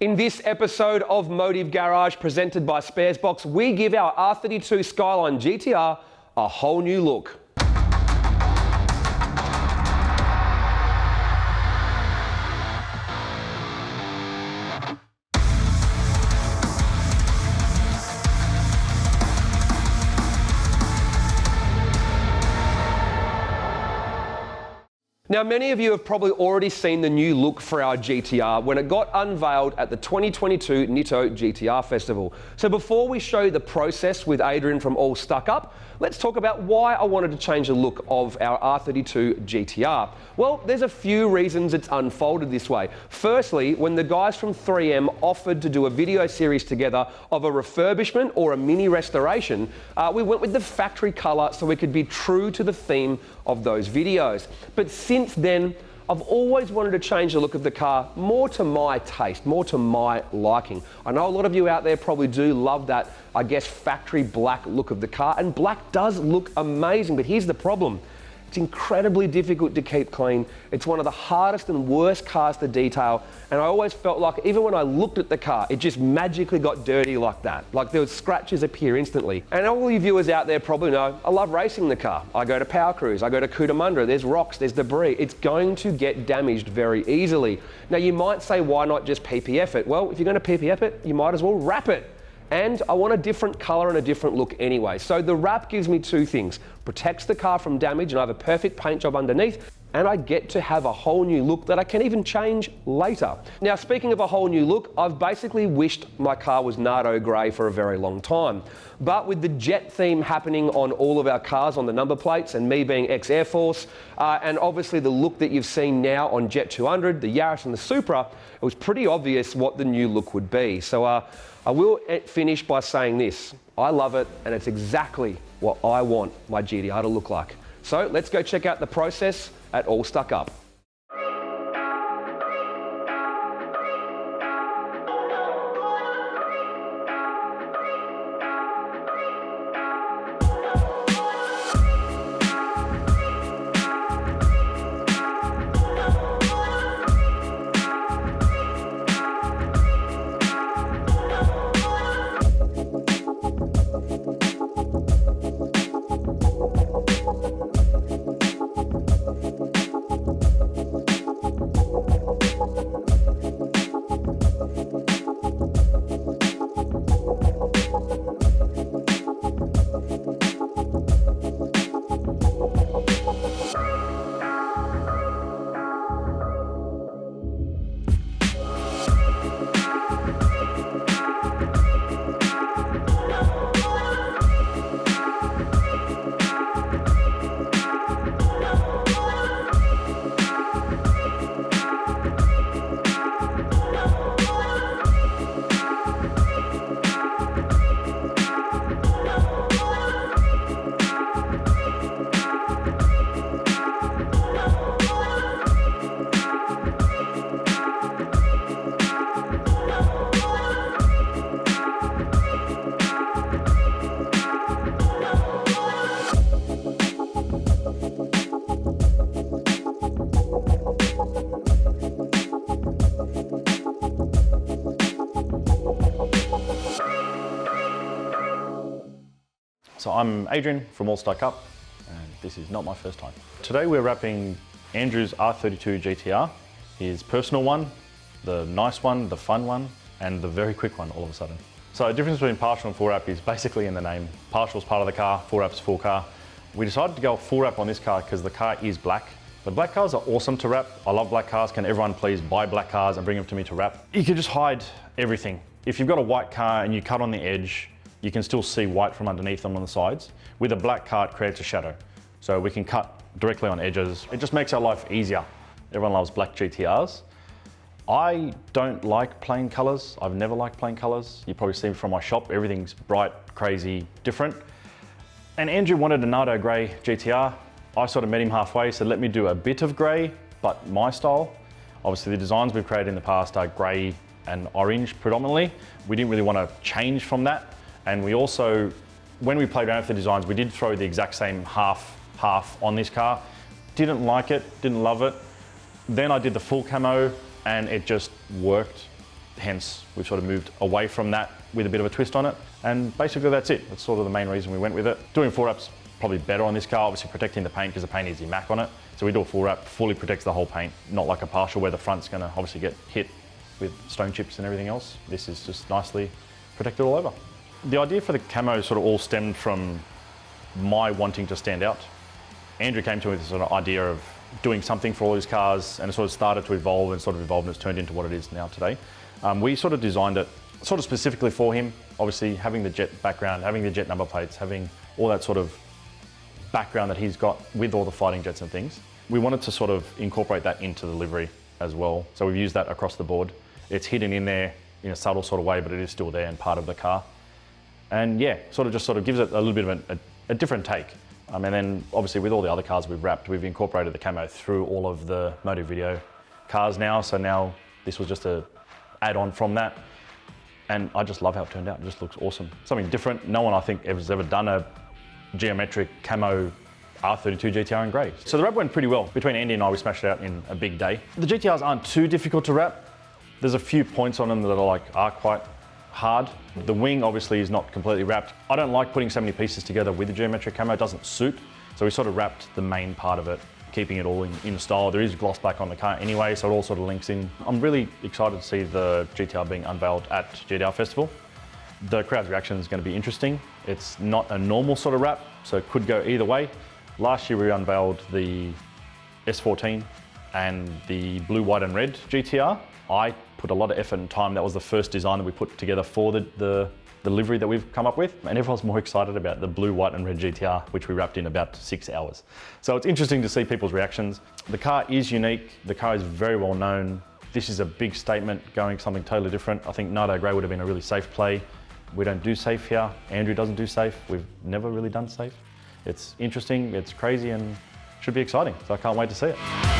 In this episode of Motive Garage presented by Sparesbox, we give our R32 Skyline GT-R a whole new look. Now, many of you have probably already seen the new look for our GTR when it got unveiled at the 2022 Nitto GTR Festival. So before we show you the process with Adrian from All Stuck Up, let's talk about why I wanted to change the look of our R32 GTR. Well, there's a few reasons it's unfolded this way. Firstly, when the guys from 3M offered to do a video series together of a refurbishment or a mini restoration, we went with the factory colour so we could be true to the theme of those videos. But since then, I've always wanted to change the look of the car more to my taste, more to my liking. I know a lot of you out there probably do love that, I guess, factory black look of the car, and black does look amazing, but here's the problem. It's incredibly difficult to keep clean. It's one of the hardest and worst cars to detail, and I always felt like even when I looked at the car, it just magically got dirty like that. Like there was scratches appear instantly. And all you viewers out there probably know, I love racing the car. I go to Power Cruise, I go to Cootamundra, there's rocks, there's debris. It's going to get damaged very easily. Now you might say, why not just PPF it? Well, if you're going to PPF it, you might as well wrap it. And I want a different colour and a different look anyway. So the wrap gives me two things. Protects the car from damage and I have a perfect paint job underneath, and I get to have a whole new look that I can even change later. Now, speaking of a whole new look, I've basically wished my car was Nardo grey for a very long time. But with the jet theme happening on all of our cars on the number plates, and me being ex-Air Force, and obviously the look that you've seen now on Jet 200, the Yaris and the Supra, it was pretty obvious what the new look would be. So I will finish by saying this. I love it, and it's exactly what I want my GTR to look like. So let's go check out the process at All Stuck Up. So I'm Adrian from All Stuck Up, and this is not my first time. Today we're wrapping Andrew's R32 GTR, his personal one, the nice one, the fun one, and the very quick one all of a sudden. So the difference between partial and full wrap is basically in the name. Partial is part of the car, full wrap's full car. We decided to go full wrap on this car because the car is black. The black cars are awesome to wrap. I love black cars. Can everyone please buy black cars and bring them to me to wrap? You can just hide everything. If you've got a white car and you cut on the edge, you can still see white from underneath them on the sides. With a black car, it creates a shadow. So we can cut directly on edges. It just makes our life easier. Everyone loves black GTRs. I don't like plain colors. I've never liked plain colors. You probably see from my shop, everything's bright, crazy, different. And Andrew wanted a Nardo grey GTR. I sort of met him halfway, so let me do a bit of grey, but my style. Obviously the designs we've created in the past are grey and orange predominantly. We didn't really want to change from that. And we also, when we played around with the designs, we did throw the exact same half on this car. Didn't like it, didn't love it. Then I did the full camo and it just worked Hence, we've sort of moved away from that with a bit of a twist on it. And basically that's it. That's sort of the main reason we went with it. Doing full wrap's probably better on this car, obviously protecting the paint because the paint is your Mac on it. So we do a full wrap, fully protects the whole paint, not like a partial where the front's gonna obviously get hit with stone chips and everything else. This is just nicely protected all over. The idea for the camo sort of all stemmed from my wanting to stand out. Andrew came to me with this sort of idea of doing something for all his cars, and it sort of started to evolve and it's turned into what it is now today. We sort of designed it sort of specifically for him, obviously having the jet background, having the jet number plates, having all that sort of background that he's got with all the fighting jets and things. We wanted to sort of incorporate that into the livery as well. So we've used that across the board. It's hidden in there in a subtle sort of way, but it is still there and part of the car. And yeah, sort of gives it a little bit of a different take. And then obviously with all the other cars we've wrapped, we've incorporated the camo through all of the motor video cars now. So now this was just a add-on from that. And I just love how it turned out. It just looks awesome. Something different. No one I think has ever done a geometric camo R32 GTR in grey. So the wrap went pretty well. Between Andy and I, we smashed it out in a big day. The GTRs aren't too difficult to wrap. There's a few points on them that are quite hard. The wing obviously is not completely wrapped. I don't like putting so many pieces together with the geometric camo. It doesn't suit. So we sort of wrapped the main part of it, keeping it all in style. There is gloss black on the car anyway, so it all sort of links in. I'm really excited to see the GTR being unveiled at GTR Festival. The crowd's reaction is going to be interesting. It's not a normal sort of wrap, so it could go either way. Last year we unveiled the S14 and the blue, white and red GTR. I put a lot of effort and time. That was the first design that we put together for the livery that we've come up with. And everyone's more excited about the blue, white and red GTR, which we wrapped in about 6 hours. So it's interesting to see people's reactions. The car is unique. The car is very well known. This is a big statement going something totally different. I think Nardo Grey would have been a really safe play. We don't do safe here. Andrew doesn't do safe. We've never really done safe. It's interesting, it's crazy and should be exciting. So I can't wait to see it.